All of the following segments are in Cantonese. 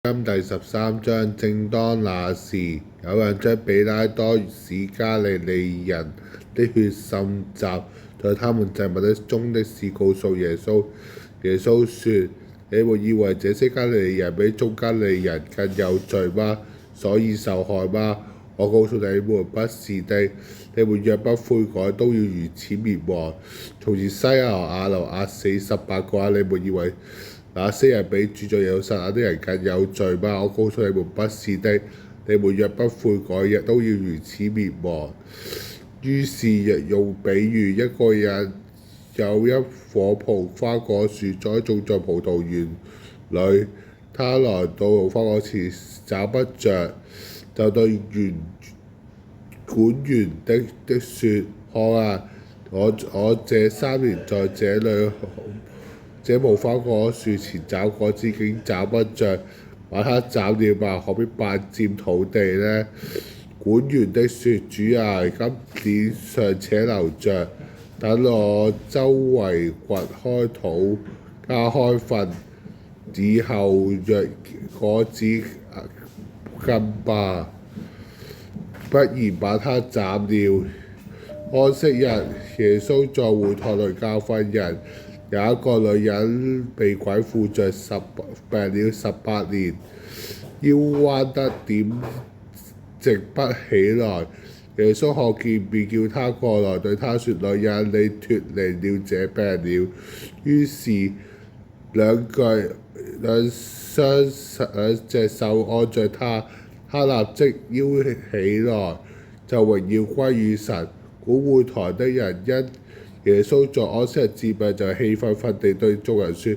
第13章。正當那時，有人將比拉多使加利利人的血滲雜在他們祭物中的事告訴耶穌。耶穌說：你們以為這些加利利人比眾加利利人更有罪嗎？所以受害嗎？我告訴你們，不是的。你們若不悔改，都要如此滅亡。從前西俄亞留壓死18個，你們以為那些人比住在耶路撒冷的人更有罪嗎？我告訴你們，不是的。你們若不悔改，亦都要如此滅亡。於是亦用比喻，一個人有一棵花果樹栽種在葡萄園裏，他來到無花果前找不着，就對管園的說：看啊，我這3年在這裏這無花果樹前找果子，竟找不着，把它斬了吧，何必白佔土地呢？管園的說：主啊，今年尚且留着，等我周圍掘開土，加開糞，以後若果子更吧，不然把它斬了。安息日，耶穌在會堂裏教訓人。有一個女人被鬼附着，病了18年，腰彎得點直不起來。耶穌看見，便叫她過來，對她說：女人，你脫離了這病了。於是兩隻手按着她，她立即腰起來，就榮耀歸於神。管會堂的人因耶穌在安息日治病，就氣憤憤地對眾人說：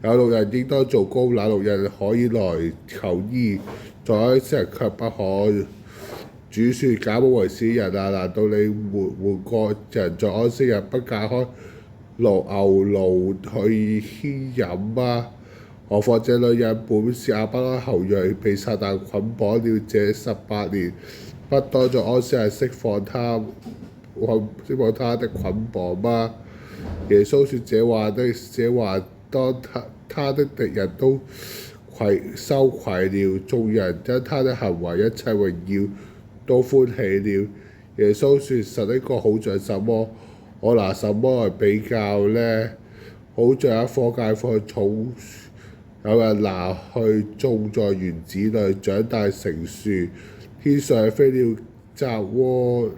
有6人應當做工，那6人可以來求醫，在安息日卻不可。主說：假冒為善的人啊，難道你們換個人在安息日不解開牛驢去牽飲嗎？何況這女人本是亞伯拉罕後裔，被撒但捆綁了這18年，不當在安息日釋放她的捆綁嗎？耶穌說這話，當他的敵人都羞愧了，眾人因他的行為一切榮耀都歡喜了。耶穌說：神的國好像什麼？我拿什麼來比較呢？好像一棵芥菜種，有人拿去種在園子裏，長大成樹，天上的飛鳥擇窩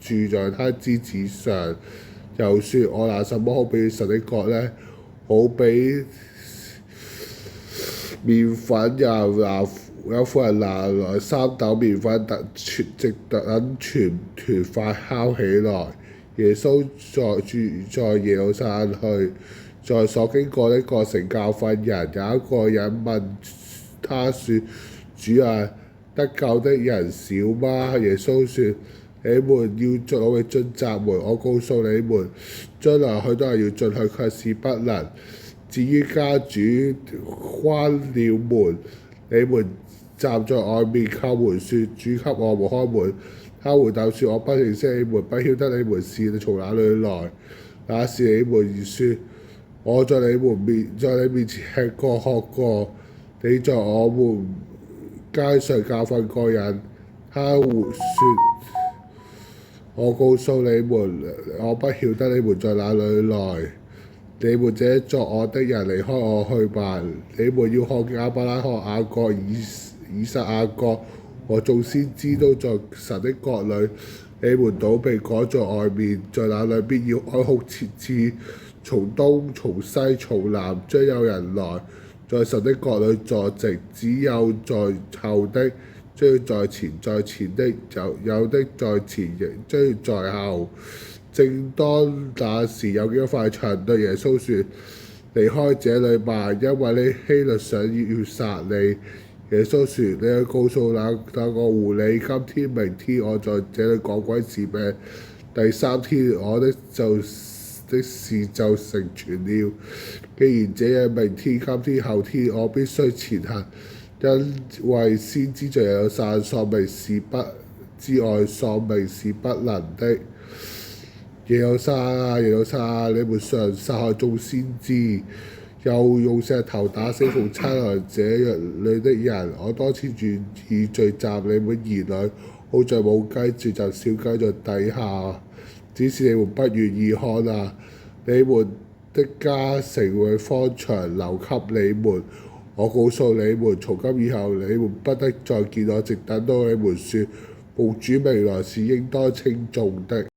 住在它枝子上。又說：我拿什麼好比神的國呢？好比麵粉，有婦人拿來3斗麵粉，直等全團發酵起來。耶穌住在耶路撒冷去，在所經過的各城教訓人。有一個人問他說：主啊，得救的人少嗎？耶穌說：你們要進我嘅進窄門，我告訴你們，將來許多人要進去，卻是不能。至於家主關了門，你們站在外面叩門，說：主給我們開門。他回答說：我不認識你們，不曉得你們是從哪裏來。那時你們說：我在你面前吃過喝過，你在我們街上教訓過人。他說：我告訴你們，我不曉得你們在哪裏來。你們這作惡的人，離開我去吧！你們要看見亞伯拉罕、雅各、以撒、雅各和眾先知都在神的國裏，你們倒被趕在外面，在那裏必要哀哭切齒。從東、從西、從南，將有人來在神的國裏坐席，只有在後的將要在前，在前的有的在前，亦將要在後。正當那時，有幾個法利賽人對耶穌說：離開這裏吧，因為呢希律想要殺你。耶穌說：你去告訴那個狐狸，今天明天我在這裏趕鬼治病，第3天我的事就成全了。既然這樣，明天、今天、後天我必須前行，因為先知在耶路撒冷喪命之外，喪命是不能的。耶路撒冷啊，耶路撒冷，你們常殺害眾先知，又用石頭打死逢親來這裏的人。我多次願意聚集你們兒女，好像母雞聚集小雞在底下，只是你們不願意看啊！你們的家成為荒場，留給你們。我告訴你們，從今以後你們不得再見我，直等到你們說奉主名來是應當稱頌的。